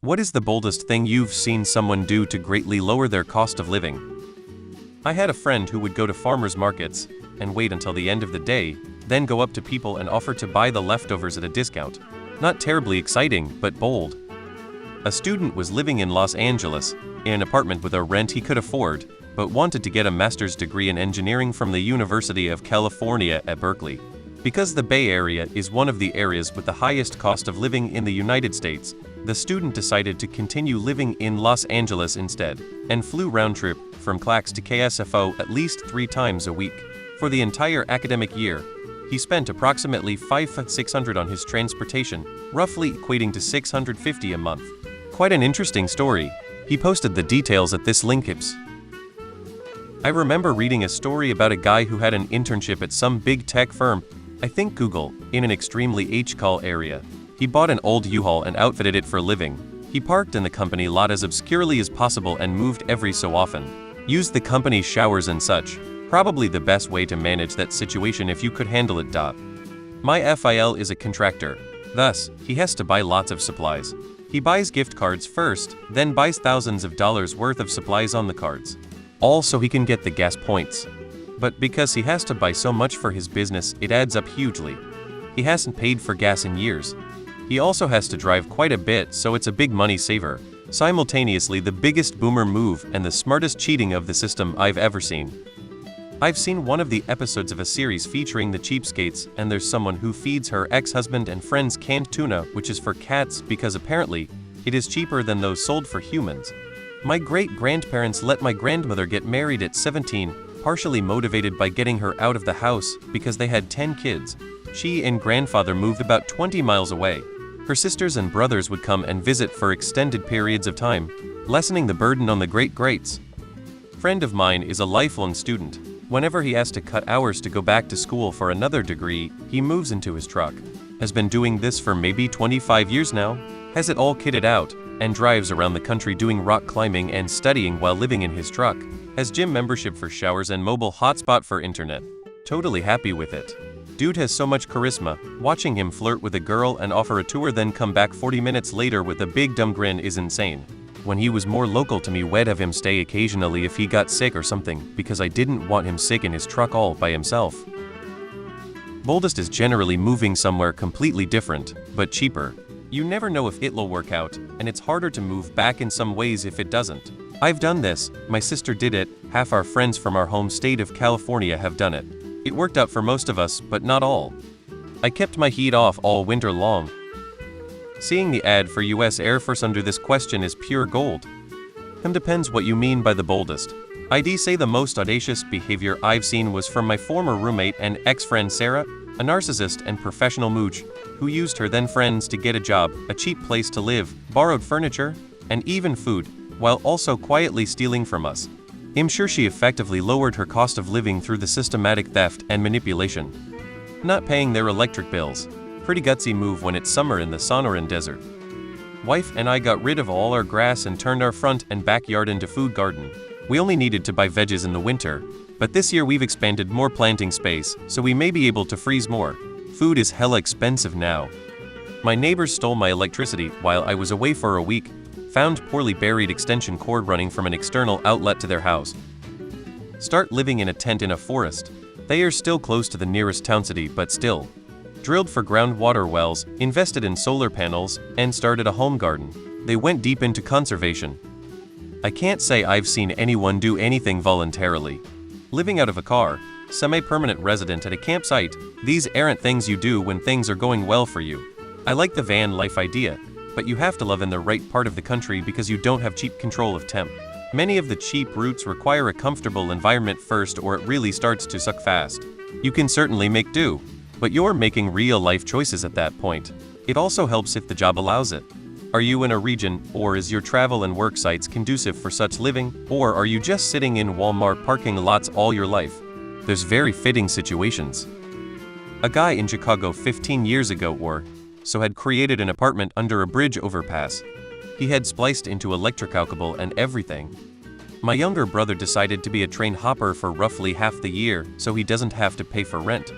What is the boldest thing you've seen someone do to greatly lower their cost of living? I had a friend who would go to farmers markets and wait until the end of the day, then go up to people and offer to buy the leftovers at a discount. Not terribly exciting, but bold. A student was living in Los Angeles, in an apartment with a rent he could afford, but wanted to get a master's degree in engineering from the University of California at Berkeley. Because the Bay Area is one of the areas with the highest cost of living in the United States, the student decided to continue living in Los Angeles instead, and flew round-trip from CLAX to KSFO at least 3 times a week. For the entire academic year, he spent approximately $5,600 on his transportation, roughly equating to $650 a month. Quite an interesting story. He posted the details at this link. I remember reading a story about a guy who had an internship at some big tech firm, I think Google, in an extremely H-call area. He bought an old U-Haul and outfitted it for a living. He parked in the company lot as obscurely as possible and moved every so often. Used the company's showers and such. Probably the best way to manage that situation if you could handle it. My FIL is a contractor. Thus, he has to buy lots of supplies. He buys gift cards first, then buys thousands of dollars worth of supplies on the cards. All so he can get the gas points. But because he has to buy so much for his business, it adds up hugely. He hasn't paid for gas in years. He also has to drive quite a bit, so it's a big money saver. Simultaneously the biggest boomer move and the smartest cheating of the system I've ever seen. I've seen one of the episodes of a series featuring the cheapskates, and there's someone who feeds her ex-husband and friends canned tuna, which is for cats because apparently it is cheaper than those sold for humans. My great-grandparents let my grandmother get married at 17, partially motivated by getting her out of the house because they had 10 kids. She and grandfather moved about 20 miles away. Her sisters and brothers would come and visit for extended periods of time, lessening the burden on the great-greats. Friend of mine is a lifelong student. Whenever he has to cut hours to go back to school for another degree, he moves into his truck. Has been doing this for maybe 25 years now, has it all kitted out, and drives around the country doing rock climbing and studying while living in his truck. Has gym membership for showers and mobile hotspot for internet. Totally happy with it. Dude has so much charisma. Watching him flirt with a girl and offer a tour then come back 40 minutes later with a big dumb grin is insane. When he was more local to me, we'd have him stay occasionally if he got sick or something, because I didn't want him sick in his truck all by himself. Boldest is generally moving somewhere completely different, but cheaper. You never know if it'll work out, and it's harder to move back in some ways if it doesn't. I've done this, my sister did it, half our friends from our home state of California have done it. It worked out for most of us, but not all. I kept my heat off all winter long. Seeing the ad for US Air Force under this question is pure gold. Depends what you mean by the boldest. I'd say the most audacious behavior I've seen was from my former roommate and ex-friend Sarah, a narcissist and professional mooch, who used her then friends to get a job, a cheap place to live, borrowed furniture, and even food, while also quietly stealing from us. I'm sure she effectively lowered her cost of living through the systematic theft and manipulation. Not paying their electric bills. Pretty gutsy move when it's summer in the Sonoran Desert. Wife and I got rid of all our grass and turned our front and backyard into food garden. We only needed to buy veggies in the winter, but this year we've expanded more planting space, so we may be able to freeze more. Food is hella expensive now. My neighbors stole my electricity while I was away for a week. Found poorly buried extension cord running from an external outlet to their house. Start living in a tent in a forest. They are still close to the nearest town city, but still. Drilled for groundwater wells, invested in solar panels, and started a home garden. They went deep into conservation. I can't say I've seen anyone do anything voluntarily. Living out of a car, semi-permanent resident at a campsite, these aren't things you do when things are going well for you. I like the van life idea, but you have to live in the right part of the country because you don't have cheap control of temp. Many of the cheap routes require a comfortable environment first, or it really starts to suck fast. You can certainly make do, but you're making real-life choices at that point. It also helps if the job allows it. Are you in a region, or is your travel and work sites conducive for such living, or are you just sitting in Walmart parking lots all your life? There's very fitting situations. A guy in Chicago 15 years ago had created an apartment under a bridge overpass. He had spliced into electrical cable and everything. My younger brother decided to be a train hopper for roughly half the year so he doesn't have to pay for rent.